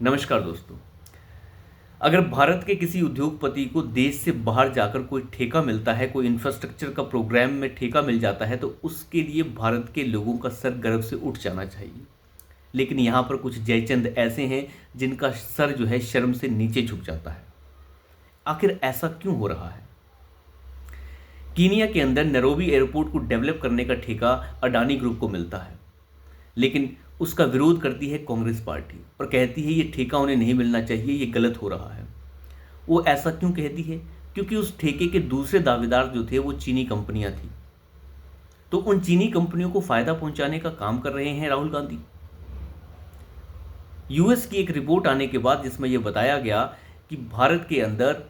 नमस्कार दोस्तों। अगर भारत के किसी उद्योगपति को देश से बाहर जाकर कोई ठेका मिलता है, कोई इंफ्रास्ट्रक्चर का प्रोग्राम में ठेका मिल जाता है, तो उसके लिए भारत के लोगों का सर गर्व से उठ जाना चाहिए। लेकिन यहाँ पर कुछ जयचंद ऐसे हैं जिनका सर जो है शर्म से नीचे झुक जाता है। आखिर ऐसा क्यों हो रहा है? कीनिया के अंदर नैरोबी एयरपोर्ट को डेवलप करने का ठेका अडानी ग्रुप को मिलता है, लेकिन उसका विरोध करती है कांग्रेस पार्टी और कहती है ये ठेका उन्हें नहीं मिलना चाहिए, ये गलत हो रहा है। वो ऐसा क्यों कहती है? क्योंकि उस ठेके के दूसरे दावेदार जो थे वो चीनी कंपनियां थी। तो उन चीनी कंपनियों को फायदा पहुंचाने का काम कर रहे हैं राहुल गांधी। यूएस की एक रिपोर्ट आने के बाद जिसमें यह बताया गया कि भारत के अंदर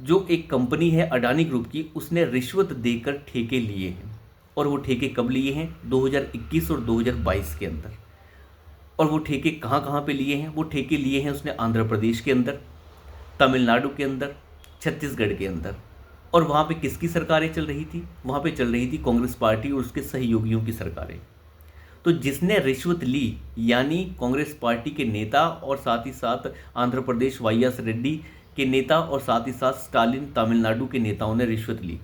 जो एक कंपनी है अडानी ग्रुप की, उसने रिश्वत देकर ठेके लिए हैं। और वो ठेके कब लिए हैं? 2021 और 2022 के अंदर। और वो ठेके कहाँ कहाँ पे लिए हैं? वो ठेके लिए हैं उसने आंध्र प्रदेश के अंदर, तमिलनाडु के अंदर, छत्तीसगढ़ के अंदर। और वहाँ पे किसकी सरकारें चल रही थी? वहाँ पे चल रही थी कांग्रेस पार्टी और उसके सहयोगियों की सरकारें। तो जिसने रिश्वत ली, यानी कांग्रेस पार्टी के नेता और साथ ही साथ आंध्र प्रदेश वाईएस रेड्डी के नेता और साथ ही साथ स्टालिन तमिलनाडु के नेताओं ने रिश्वत ली।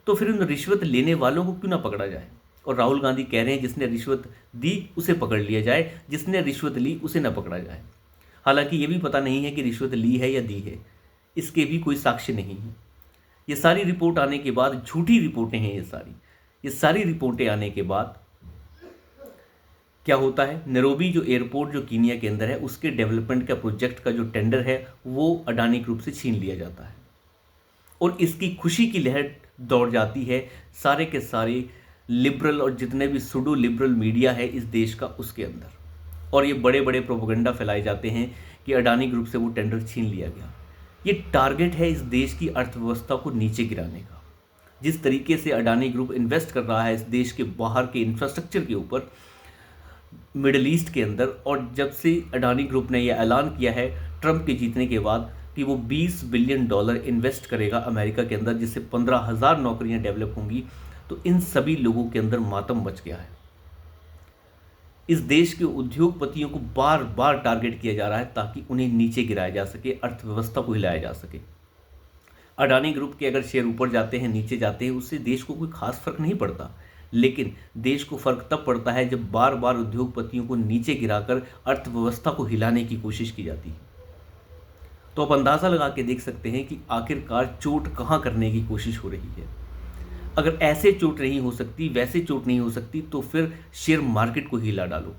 तो फिर उन रिश्वत लेने वालों को क्यों ना पकड़ा जाए? और राहुल गांधी कह रहे हैं जिसने रिश्वत दी उसे पकड़ लिया जाए, जिसने रिश्वत ली उसे ना पकड़ा जाए। हालांकि ये भी पता नहीं है कि रिश्वत ली है या दी है, इसके भी कोई साक्ष्य नहीं है। ये सारी रिपोर्ट आने के बाद, झूठी रिपोर्टें हैं ये सारी रिपोर्टें आने के बाद क्या होता है? नैरोबी जो एयरपोर्ट जो कीनिया के अंदर है, उसके डेवलपमेंट का प्रोजेक्ट का जो टेंडर है वो अडानी ग्रुप से छीन लिया जाता है। और इसकी खुशी की लहर दौड़ जाती है सारे के सारे लिबरल और जितने भी सुडो लिबरल मीडिया है इस देश का, उसके अंदर। और ये बड़े बड़े प्रोपेगेंडा फैलाए जाते हैं कि अडानी ग्रुप से वो टेंडर छीन लिया गया। ये टारगेट है इस देश की अर्थव्यवस्था को नीचे गिराने का। जिस तरीके से अडानी ग्रुप इन्वेस्ट कर रहा है इस देश के बाहर के इंफ्रास्ट्रक्चर के ऊपर, मिडल ईस्ट के अंदर, और जब से अडानी ग्रुप ने यह ऐलान किया है ट्रंप के जीतने के बाद कि वो $20 बिलियन इन्वेस्ट करेगा अमेरिका के अंदर, जिससे 15,000 नौकरियां डेवलप होंगी, तो इन सभी लोगों के अंदर मातम मच गया है। इस देश के उद्योगपतियों को बार बार टारगेट किया जा रहा है ताकि उन्हें नीचे गिराया जा सके, अर्थव्यवस्था को हिलाया जा सके। अडानी ग्रुप के अगर शेयर ऊपर जाते हैं, नीचे जाते हैं, उससे देश को कोई खास फर्क नहीं पड़ता। लेकिन देश को फर्क तब पड़ता है जब बार बार उद्योगपतियों को नीचे गिराकर अर्थव्यवस्था को हिलाने की कोशिश की जाती है। तो आप अंदाज़ा लगा के देख सकते हैं कि आखिरकार चोट कहाँ करने की कोशिश हो रही है। अगर ऐसे चोट नहीं हो सकती, वैसे चोट नहीं हो सकती, तो फिर शेयर मार्केट को हिला डालो।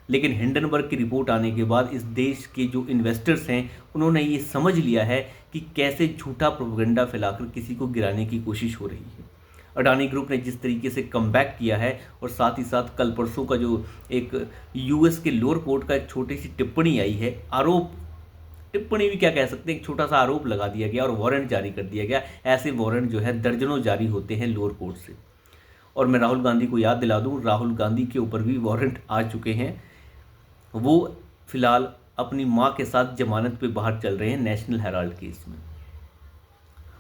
लेकिन हिंडनबर्ग की रिपोर्ट आने के बाद इस देश के जो इन्वेस्टर्स हैं उन्होंने ये समझ लिया है कि कैसे झूठा प्रोपेगेंडा फैलाकर किसी को गिराने की कोशिश हो रही है। अडानी ग्रुप ने जिस तरीके से कमबैक किया है, और साथ ही साथ कल परसों का जो एक यूएस के लोअर कोर्ट का एक छोटी सी टिप्पणी आई है, आरोप, टिप्पणी भी क्या कह सकते हैं, एक छोटा सा आरोप लगा दिया गया और वारंट जारी कर दिया गया। ऐसे वारंट जो है दर्जनों जारी होते हैं लोअर कोर्ट से। और मैं राहुल गांधी को याद दिला दूं, राहुल गांधी के ऊपर भी वारंट आ चुके हैं। वो फिलहाल अपनी मां के साथ जमानत पे बाहर चल रहे हैं नेशनल हेराल्ड केस में।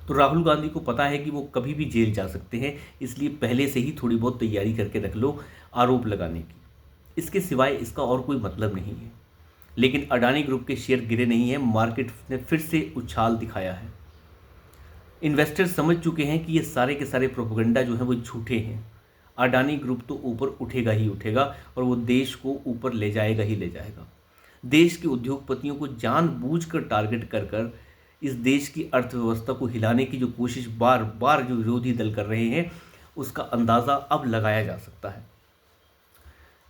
तो राहुल गांधी को पता है कि वो कभी भी जेल जा सकते हैं, इसलिए पहले से ही थोड़ी बहुत तैयारी करके रख लो आरोप लगाने की। इसके सिवाय इसका और कोई मतलब नहीं है। लेकिन अडानी ग्रुप के शेयर गिरे नहीं हैं, मार्केट ने फिर से उछाल दिखाया है। इन्वेस्टर्स समझ चुके हैं कि ये सारे के सारे प्रोपेगेंडा जो है वो झूठे हैं। अडानी ग्रुप तो ऊपर उठेगा ही उठेगा और वो देश को ऊपर ले जाएगा ही ले जाएगा। देश के उद्योगपतियों को जानबूझकर टारगेट कर कर इस देश की अर्थव्यवस्था को हिलाने की जो कोशिश बार बार जो विरोधी दल कर रहे हैं, उसका अंदाज़ा अब लगाया जा सकता है।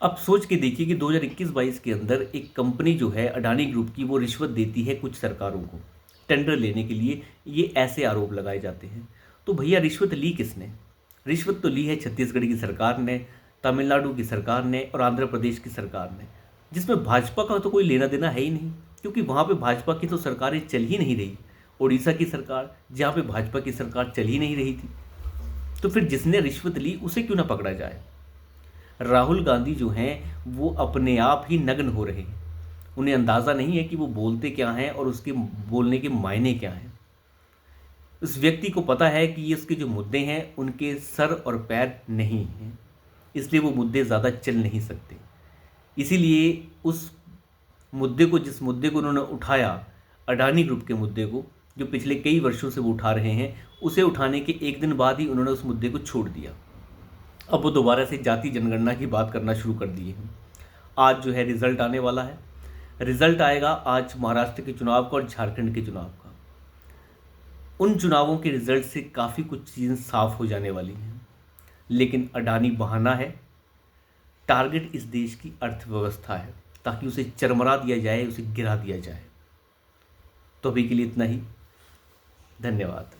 अब सोच के देखिए कि 2021-22 के अंदर एक कंपनी जो है अडानी ग्रुप की, वो रिश्वत देती है कुछ सरकारों को टेंडर लेने के लिए। ये ऐसे आरोप लगाए जाते हैं। तो भैया रिश्वत ली किसने? रिश्वत तो ली है छत्तीसगढ़ की सरकार ने, तमिलनाडु की सरकार ने और आंध्र प्रदेश की सरकार ने, जिसमें भाजपा का तो कोई लेना देना है ही नहीं, क्योंकि वहाँ पे भाजपा की तो सरकारें चल ही नहीं रही। उड़ीसा की सरकार, जहाँ पे भाजपा की सरकार चल ही नहीं रही थी, तो फिर जिसने रिश्वत ली उसे क्यों ना पकड़ा जाए? राहुल गांधी जो हैं वो अपने आप ही नग्न हो रहे हैं। उन्हें अंदाज़ा नहीं है कि वो बोलते क्या हैं और उसके बोलने के मायने क्या हैं। उस व्यक्ति को पता है कि ये इसके जो मुद्दे हैं उनके सर और पैर नहीं हैं, इसलिए वो मुद्दे ज़्यादा चल नहीं सकते। इसीलिए उस मुद्दे को, जिस मुद्दे को उन्होंने उठाया, अडानी ग्रुप के मुद्दे को, जो पिछले कई वर्षों से वो उठा रहे हैं, उसे उठाने के एक दिन बाद ही उन्होंने उस मुद्दे को छोड़ दिया। अब वो दोबारा से जाति जनगणना की बात करना शुरू कर दिए हैं। आज जो है रिजल्ट आने वाला है, रिजल्ट आएगा आज महाराष्ट्र के चुनाव का और झारखंड के चुनाव का। उन चुनावों के रिजल्ट से काफ़ी कुछ चीज़ें साफ हो जाने वाली हैं, लेकिन अडानी बहाना है। टारगेट इस देश की अर्थव्यवस्था है, ताकि उसे चरमरा दिया जाए, उसे गिरा दिया जाए। तो अभी के लिए इतना ही। धन्यवाद।